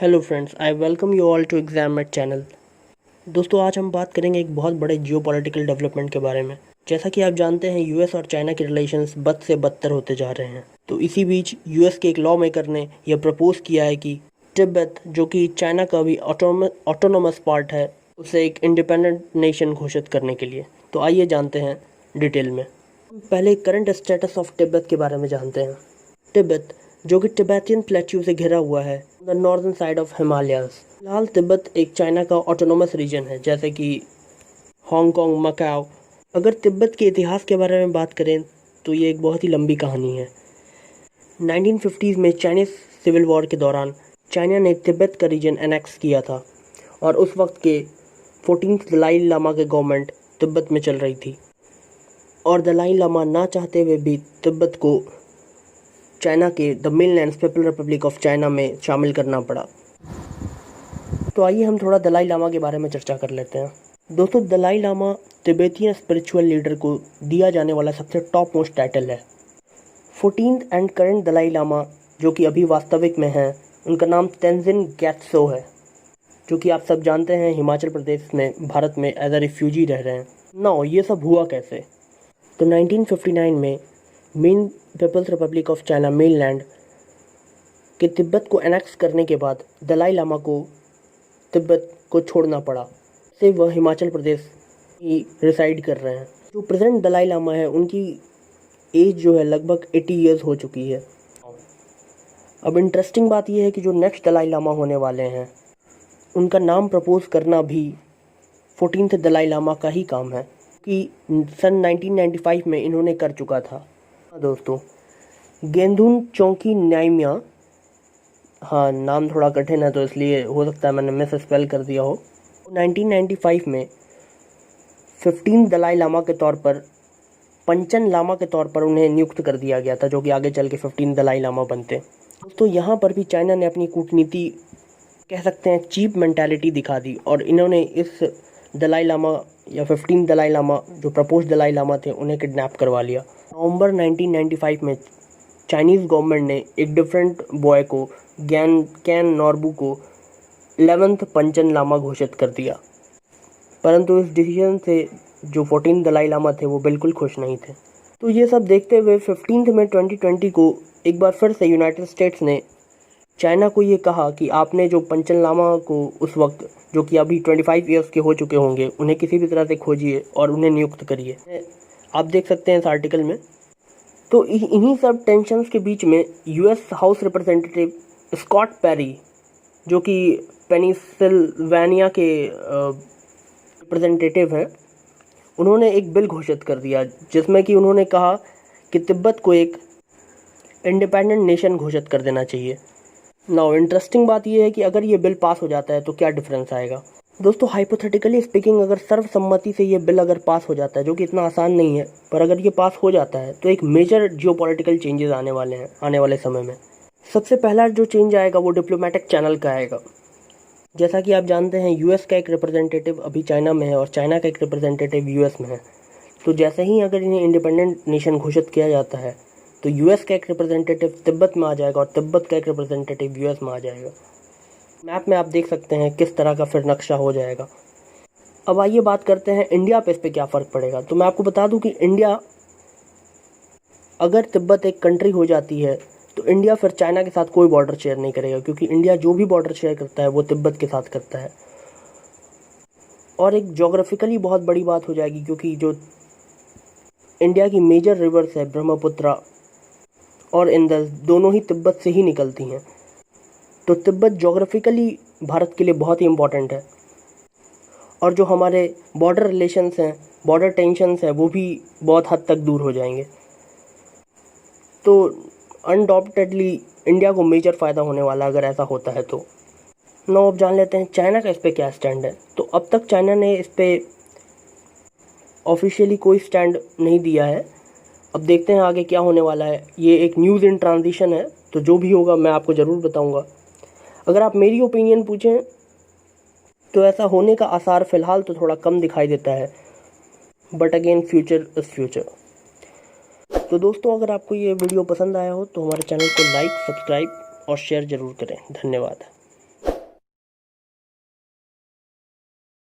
Hello friends, I welcome you all to exam channel. दोस्तों, आज हम बात करेंगे एक बहुत बड़े जियोपॉलिटिकल डेवलपमेंट के बारे में। जैसा कि आप जानते हैं, यूएस और चाइना के रिलेशंस बद से बदतर होते जा रहे हैं। तो इसी बीच यूएस के एक लॉ मेकर ने यह प्रपोज किया है कि तिब्बत, जो कि चाइना का भी ऑटोनोमस पार्ट है, उसे एक इंडिपेंडेंट नेशन घोषित करने के लिए। तो आइए जानते हैं डिटेल में। पहले करंट स्टेटस ऑफ तिब्बत के बारे में जानते हैं। तिब्बत, जो कि तिब्बतियन प्लेट्यू से घिरा हुआ है, the northern side of Himalayas. फिलहाल तिब्बत एक चाइना का ऑटोनोमस रीजन है, जैसे कि हांगकांग, मकाओ। अगर तिब्बत के इतिहास के बारे में बात करें तो ये एक बहुत ही लंबी कहानी है। 1950s में चाइनीज सिविल वॉर के दौरान चाइना ने तिब्बत का रीजन एनेक्स किया था और उस वक्त के 14th दलाई लामा के गवर्नमेंट तिब्बत में चल रही थी और दलाई लामा ना चाहते हुए भी तिब्बत को चाइना के the mainland people Republic of China में शामिल करना पड़ा। तो आइए हम थोड़ा दलाई लामा के बारे में चर्चा कर लेते हैं। दोस्तों, Dalai Lama Tibetan spiritual leader को दिया जाने वाला सबसे टॉप मोस्ट टाइटल है। 14th and current Dalai Lama, जो कि अभी वास्तविक में हैं, उनका नाम तेंजिन ग्यात्सो है, जो कि आप सब जानते हैं हिमाचल प्रदेश में भारत में एज अ रिफ्यूजी रह रहे हैं। नाउ ये सब हुआ कैसे? तो 1959 में main People's Republic of China mainland के तिब्बत को एनेक्स करने के बाद दलाई लामा को तिब्बत को छोड़ना पड़ा। से वह हिमाचल प्रदेश ही रिसाइड कर रहे हैं। जो प्रेजेंट दलाई लामा है, उनकी एज जो है लगभग 80 ईयर्स हो चुकी है। अब इंटरेस्टिंग बात यह है कि जो नेक्स्ट दलाई लामा होने वाले हैं, उनका नाम प्रपोज करना भी 14th दलाई लामा का ही काम है, कि सन 1995 में इन्होंने कर चुका था। दोस्तों, गेंदुन चौकी न्यायमिया, हाँ नाम थोड़ा कठिन है तो इसलिए हो सकता है मैंने मिस स्पेल कर दिया हो। 1995 में 15 दलाई लामा के तौर पर, पंचन लामा के तौर पर उन्हें नियुक्त कर दिया गया था, जो कि आगे चल के 15 दलाई लामा बनते। दोस्तों, यहाँ पर भी चाइना ने अपनी कूटनीति, कह सकते हैं चीप मेंटालिटी दिखा दी और इन्होंने इस दलाई लामा या 15 दलाई लामा, जो प्रपोज दलाई लामा थे, उन्हें किडनैप करवा लिया। नवंबर 1995 में चाइनीज़ गवर्नमेंट ने एक डिफरेंट बॉय को, कैन नॉर्बू को 11th पंचन लामा घोषित कर दिया। परंतु इस डिसीजन से जो 14 दलाई लामा थे वो बिल्कुल खुश नहीं थे। तो ये सब देखते हुए 15 में 2020 को एक बार फिर से यूनाइटेड स्टेट्स ने चाइना को ये कहा कि आपने जो पंचन लामा को उस वक्त, जो कि अभी 25 ईयर्स के हो चुके होंगे, उन्हें किसी भी तरह से खोजिए और उन्हें नियुक्त करिए। आप देख सकते हैं इस आर्टिकल में। तो इन्हीं सब टेंशन्स के बीच में US House representative Scott Perry, जो कि पेनिसिल्वेनिया के रिप्रेजेंटेटिव हैं, उन्होंने एक बिल घोषित कर दिया जिसमें कि उन्होंने कहा कि तिब्बत को एक इंडिपेंडेंट नेशन घोषित कर देना चाहिए। नाउ इंटरेस्टिंग बात यह है कि अगर ये बिल पास हो जाता है तो क्या डिफरेंस आएगा। दोस्तों, हाइपोथेटिकली स्पीकिंग, अगर सर्वसम्मति से ये बिल अगर पास हो जाता है, जो कि इतना आसान नहीं है, पर अगर ये पास हो जाता है तो एक मेजर जियोपॉलिटिकल चेंजेस आने वाले हैं आने वाले समय में। सबसे पहला जो चेंज आएगा वो डिप्लोमेटिक चैनल का आएगा। जैसा कि आप जानते हैं, यूएस का एक रिप्रेजेंटेटिव अभी चाइना में है और चाइना का एक रिप्रेजेंटेटिव यूएस में है। तो जैसे ही अगर इन्हें इंडिपेंडेंट नेशन घोषित किया जाता है तो यूएस का एक रिप्रेजेंटेटिव तिब्बत में आ जाएगा और तिब्बत का एक रिप्रेजेंटेटिव यूएस में आ जाएगा। मैप में आप देख सकते हैं किस तरह का फिर नक्शा हो जाएगा। अब आइए बात करते हैं इंडिया पे, इस पे क्या फ़र्क पड़ेगा। तो मैं आपको बता दूं कि इंडिया, अगर तिब्बत एक कंट्री हो जाती है तो इंडिया फिर चाइना के साथ कोई बॉर्डर शेयर नहीं करेगा, क्योंकि इंडिया जो भी बॉर्डर शेयर करता है वो तिब्बत के साथ करता है। और एक जोग्राफिकली बहुत बड़ी बात हो जाएगी, क्योंकि जो इंडिया की मेजर रिवर्स है, ब्रह्मपुत्र और इंदस, दोनों ही तिब्बत से ही निकलती हैं। तो तिब्बत जोग्राफिकली भारत के लिए बहुत ही इम्पोर्टेंट है और जो हमारे बॉर्डर रिलेशंस हैं, बॉर्डर टेंशन्स हैं, वो भी बहुत हद तक दूर हो जाएंगे। तो अनडाउटेडली इंडिया को मेजर फ़ायदा होने वाला अगर ऐसा होता है तो। नाउ अब जान लेते हैं चाइना का इस पर क्या स्टैंड है। तो अब तक चाइना ने इस पर ऑफिशियली कोई स्टैंड नहीं दिया है। अब देखते हैं आगे क्या होने वाला है। ये एक न्यूज़ इन ट्रांजिशन है, तो जो भी होगा मैं आपको ज़रूर बताऊंगा। अगर आप मेरी ओपिनियन पूछें तो ऐसा होने का आसार फ़िलहाल तो थोड़ा कम दिखाई देता है, but again future is future. तो दोस्तों, अगर आपको ये वीडियो पसंद आया हो तो हमारे चैनल को लाइक, सब्सक्राइब और शेयर ज़रूर करें। धन्यवाद।